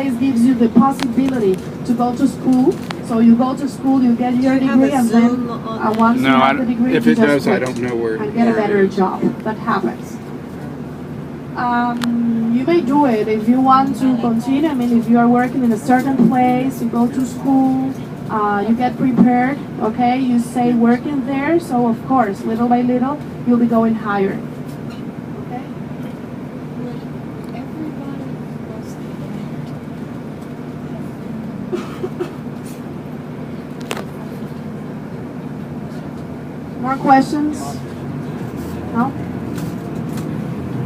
place gives you the possibility to go to school. So you go to school, you get your degree, and then once you have the degree, if you it just does, I quit don't know where. and get a better job. That happens. You may do it if you want to continue. I mean, if you are working in a certain place, you go to school, you get prepared, okay? You stay working there, so of course, little by little, you'll be going higher. Okay? More questions? No?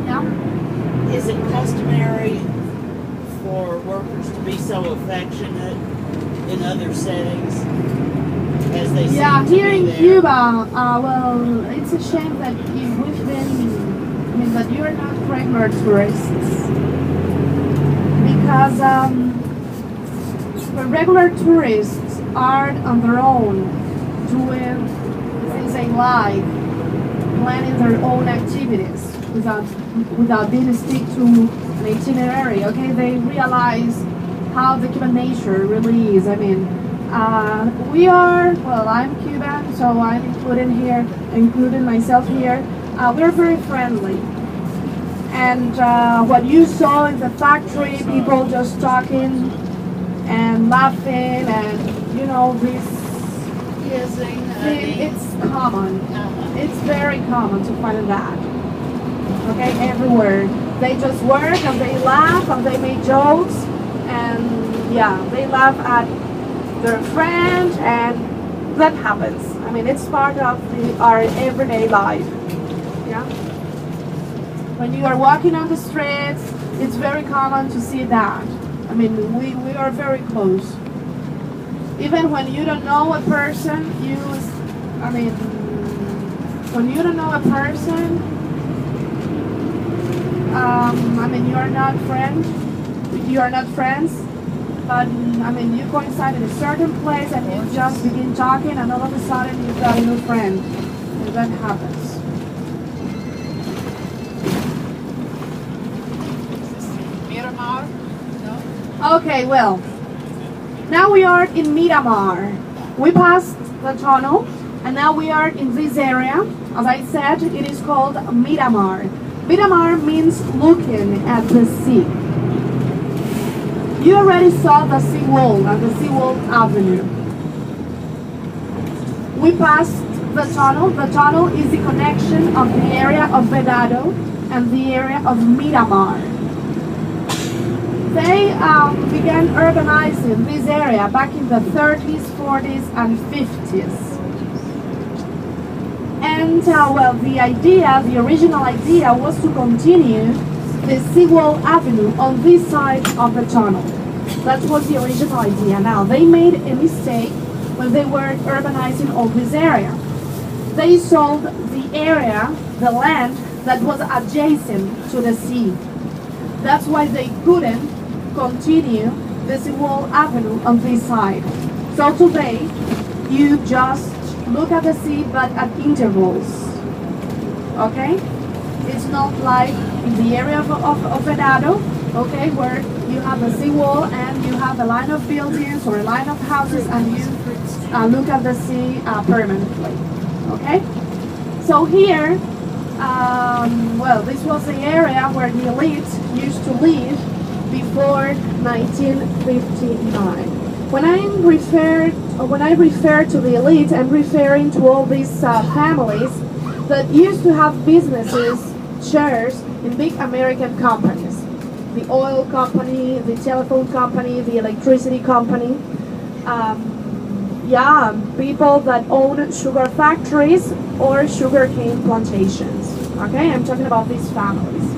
Yeah? Is it customary for workers to be so affectionate in other settings as they Yeah, seem to here be in there? Cuba, well, it's a shame that we've been, I mean, that you're not regular tourists. Because the regular tourists are on their own, doing things they like, planning their own activities without being stick to an itinerary. Okay, they realize how the Cuban nature really is. I mean, we are, well, I'm Cuban, so I'm including myself here. We're very friendly. And what you saw in the factory, people just talking and laughing and, you know, this, it's common. It's very common to find that. Okay, everywhere. They just work and they laugh and they make jokes and yeah, they laugh at their friend and that happens. I mean, it's part of our everyday life. Yeah. When you are walking on the streets, it's very common to see that. I mean, we are very close. Even when you don't know a person, when you don't know a person, I mean, you are not friends, but I mean, you coincide in a certain place and you just begin talking and all of a sudden you've got a new friend. And that happens. Miramar? No? Okay, well, now we are in Miramar. We passed the tunnel and now we are in this area. As I said, it is called Miramar. Miramar means looking at the sea. You already saw the seawall and the seawall avenue. We passed the tunnel. The tunnel is the connection of the area of Vedado and the area of Miramar. They began urbanizing this area back in the 30s, 40s, and 50s. And well, the original idea was to continue the seawall avenue on this side of the tunnel. That was the original idea. Now, they made a mistake when they were urbanizing all this area. They sold the area, the land, that was adjacent to the sea. That's why they couldn't continue the seawall avenue on this side. So today, you just look at the sea, but at intervals. Okay? It's not like in the area of Vedado, okay, where you have a seawall and you have a line of buildings or a line of houses and you look at the sea permanently. Okay? So here, well, this was the area where the elite used to live before 1959. When I refer to the elite, I'm referring to all these families that used to have businesses, shares in big American companies. The oil company, the telephone company, the electricity company. Yeah, people that own sugar factories or sugarcane plantations. Okay, I'm talking about these families.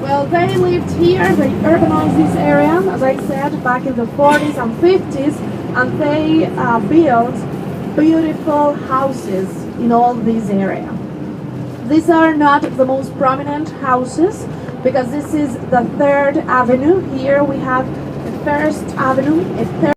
Well, they lived here, they urbanized this area, as I said, back in the 40s and 50s, and they built beautiful houses in all this area. These are not the most prominent houses, because this is the 3rd Avenue. Here we have the 1st Avenue, a 3rd